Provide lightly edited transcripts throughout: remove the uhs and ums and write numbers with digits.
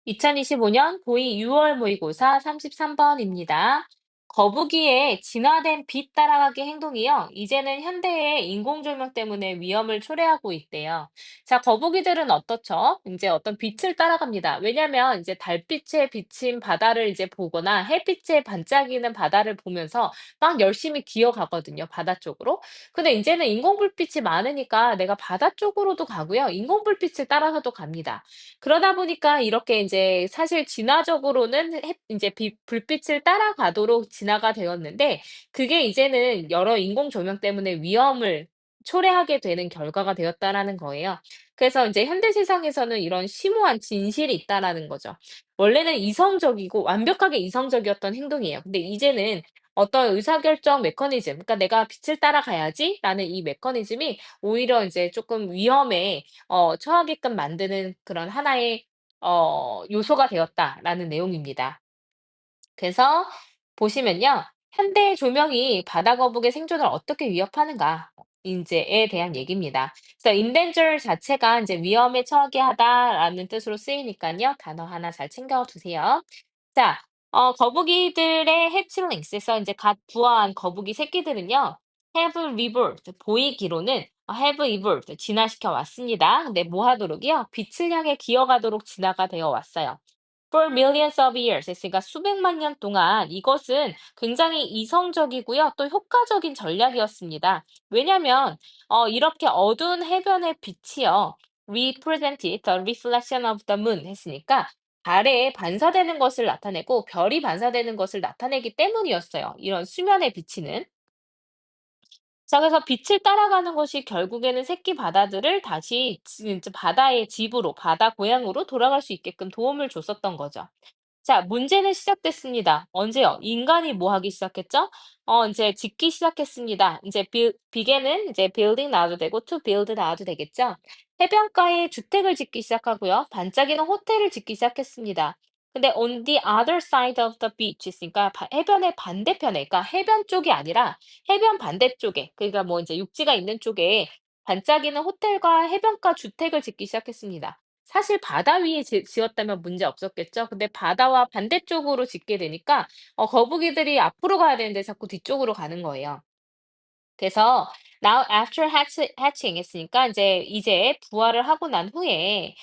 2025년 고2 6월 모의고사 33번입니다. 거북이의 진화된 빛 따라가기 행동이요. 이제는 현대의 인공조명 때문에 위험을 초래하고 있대요. 자, 거북이들은 어떻죠? 이제 어떤 빛을 따라갑니다. 왜냐면 이제 달빛에 비친 바다를 이제 보거나 햇빛에 반짝이는 바다를 보면서 막 열심히 기어가거든요. 바다 쪽으로. 근데 이제는 인공불빛이 많으니까 내가 바다 쪽으로도 가고요. 인공불빛을 따라서도 갑니다. 그러다 보니까 이렇게 인제 사실 진화적으로는 햇 인제 빛 불빛을 따라가도록 진화가 되었는데 그게 이제는 여러 인공 조명 때문에 위험을 초래하게 되는 결과가 되었다라는 거예요. 그래서 인제 현대 세상에서는 이런 심오한 진실이 있다라는 거죠. 원래는 이성적이고 완벽하게 이성적이었던 행동이에요. 근데 이제는 어떤 의사결정 메커니즘, 그러니까 '내가 빛을 따라가야지.'라는 이 메커니즘이 오히려 인제 쪼끔 위험에 처하게끔 만드는 그런 하나의 요소가 되었다라는 내용입니다. 그래서 보시면요. 현대 조명이 바다 거북의 생존을 어떻게 위협하는가 인제에 대한 얘기입니다. 그래서 endanger 자체가 인제 위험에 처하게 하다라는 뜻으로 쓰이니깐요. 단어 하나 잘 챙겨 두세요. 자, 거북이들의 해치링스에서 인제 갓 부화한 거북이 새끼들은요. have evolved 보이기로는 have evolved 진화시켜 왔습니다. 근데 뭐 하도록이요? 빛을 향해 기어가도록 진화가 되어 왔어요. For millions of years 했으니까 수백만 년 동안 이것은 굉장히 이성적이고요. 또 효과적인 전략이었습니다. 왜냐면 이렇게 어두운 해변의 빛이요. represented the reflection of the moon 했으니까 달에 반사되는 것을 나타내고 별이 반사되는 것을 나타내기 때문이었어요. 이런 수면에 비치는. 자, 그래서 빛을 따라가는 것이 결국에는 새끼 바다들을 다시 진짜 바다의 집으로, 바다 고향으로 돌아갈 수 있게끔 도움을 줬었던 거죠. 자, 문제는 시작됐습니다. 언제요? 인간이 뭐 하기 시작했죠? 이제 짓기 시작했습니다. 이제 비계는 이제 building 나와도 되고 to build 나와도 되겠죠? 해변가에 주택을 짓기 시작하고요. 반짝이는 호텔을 짓기 시작했습니다. 근데 on the other side of the beach 있으니까 해변의 반대편에, 그러니까 해변 쪽이 아니라 해변 반대쪽에, 그러니까 뭐 이제 육지가 있는 쪽에 반짝이는 호텔과 해변가 주택을 짓기 시작했습니다. 사실 바다 위에 지었다면 문제 없었겠죠. 근데 바다와 반대쪽으로 짓게 되니까 거북이들이 앞으로 가야 되는데 자꾸 뒤쪽으로 가는 거예요. 그래서 now after hatching 했으니까 이제 부화를 하고 난 후에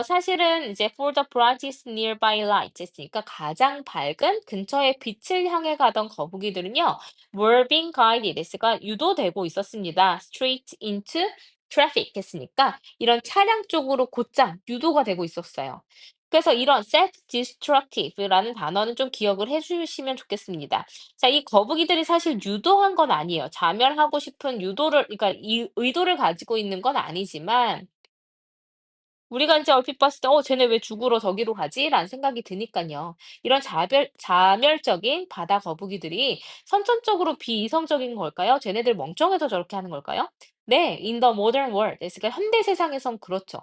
사실은 이제 for the brightest nearby light 했으니까 가장 밝은 근처의 빛을 향해 가던 거북이들은요. were being guided 했으니까 유도되고 있었습니다. straight into traffic 했으니까 이런 차량 쪽으로 곧장 유도가 되고 있었어요. 그래서 이런 self-destructive라는 단어는 좀 기억을 해 주시면 좋겠습니다. 자, 이 거북이들이 사실 유도한 건 아니에요. 자멸하고 싶은 유도를, 그러니까 이 의도를 가지고 있는 건 아니지만 우리가 인제 얼핏 봤을 때 '어 쟤네 왜 죽으러 저기로 가지?'라는 생각이 드니깐요. 이런 자멸적인 바다 거북이들이 선천적으로 비이성적인 걸까요? 쟤네들 멍청해서 저렇게 하는 걸까요? 네. in the modern world. 그러니까 현대 세상에선 그렇죠.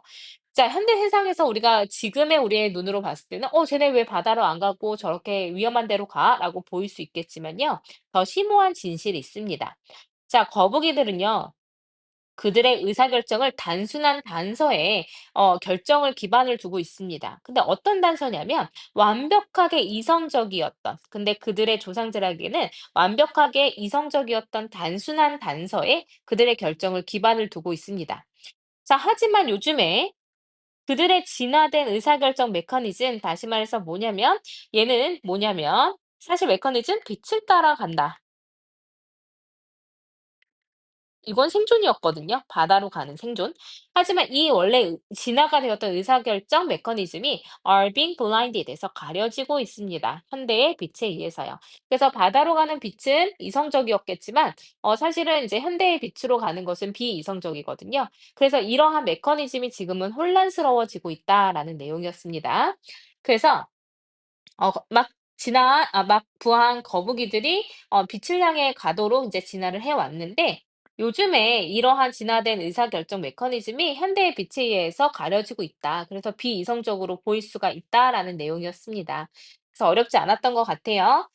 자, 현대 세상에서 우리가 지금의 우리의 눈으로 봤을 때는 '어 쟤네 왜 바다로 안 가고 저렇게 위험한 데로 가?'라고 보일 수 있겠지만요. 더 심오한 진실이 있습니다. 자, 거북이들은요. 그들의 의사결정을 단순한 단서에 결정을 기반을 두고 있습니다. 근데 어떤 단서냐면 완벽하게 이성적이었던, 근데 그들의 조상들에게는 완벽하게 이성적이었던 단순한 단서에 그들의 결정을 기반을 두고 있습니다. 자, 하지만 요즘에 그들의 진화된 의사결정 메커니즘, 다시 말해서 뭐냐면 얘는 뭐냐면 사실 메커니즘 빛을 따라간다. 이건 생존이었거든요. 바다로 가는 생존. 하지만 이 원래 진화가 되었던 의사결정 메커니즘이 are being blinded 해서 가려지고 있습니다. 현대의 빛에 의해서요. 그래서 바다로 가는 빛은 이성적이었겠지만 사실은 이제 현대의 빛으로 가는 것은 비이성적이거든요. 그래서 이러한 메커니즘이 지금은 혼란스러워지고 있다라는 내용이었습니다. 그래서 막 부화한 거북이들이 빛을 향해 가도록 이제 진화를 해 왔는데 요즘에 이러한 진화된 의사결정 메커니즘이 현대의 빛에 의해서 가려지고 있다. 그래서 비이성적으로 보일 수가 있다라는 내용이었습니다. 그래서 어렵지 않았던 것 같아요.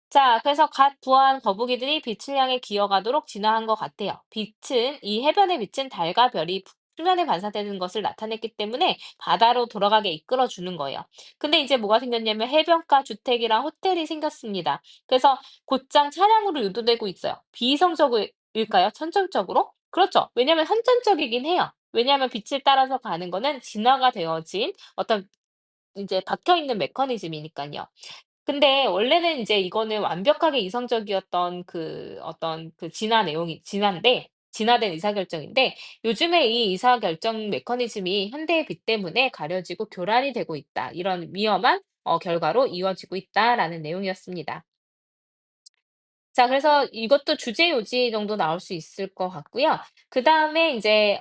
자, 그래서 갓 부화한 거북이들이 빛을 향해 기어가도록 진화한 것 같아요. 이 해변의 빛은 달과 별이 수면에 반사되는 것을 나타냈기 때문에 바다로 돌아가게 이끌어 주는 거예요. 근데 이제 뭐가 생겼냐면 해변가 주택이랑 호텔이 생겼습니다. 그래서 곧장 차량으로 유도되고 있어요. 비이성적일까요? 선천적으로? 그렇죠. 왜냐하면 선천적이긴 해요. 왜냐하면 빛을 따라서 가는 거는 진화가 되어진 어떤 이제 박혀 있는 메커니즘이니깐요. 근데 원래는 인제 이거는 완벽하게 이성적이었던 그 어떤 그 진화된 의사결정인데 요즘에 이 의사결정 메커니즘이 현대의 빛 때문에 가려지고 교란이 되고 있다. 이런 위험한 결과로 이어지고 있다라는 내용이었습니다. 자, 그래서 이것도 주제 요지 정도 나올 수 있을 것 같고요. 그다음에 인제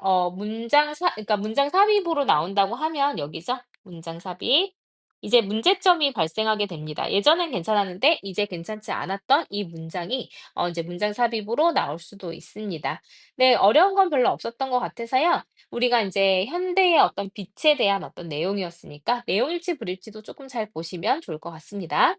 그러니까 문장 삽입으로 나온다고 하면 여기죠. 문장 삽입. 이제 문제점이 발생하게 됩니다. 예전엔 괜찮았는데 이제 괜찮지 않았던 이 문장이 인제 문장 삽입으로 나올 수도 있습니다. 네, 어려운 건 별로 없었던 것 같아서요. 우리가 인제 현대의 어떤 빛에 대한 어떤 내용이었으니까 내용 일지 불일지도 쪼끔 잘 보시면 좋을 것 같습니다.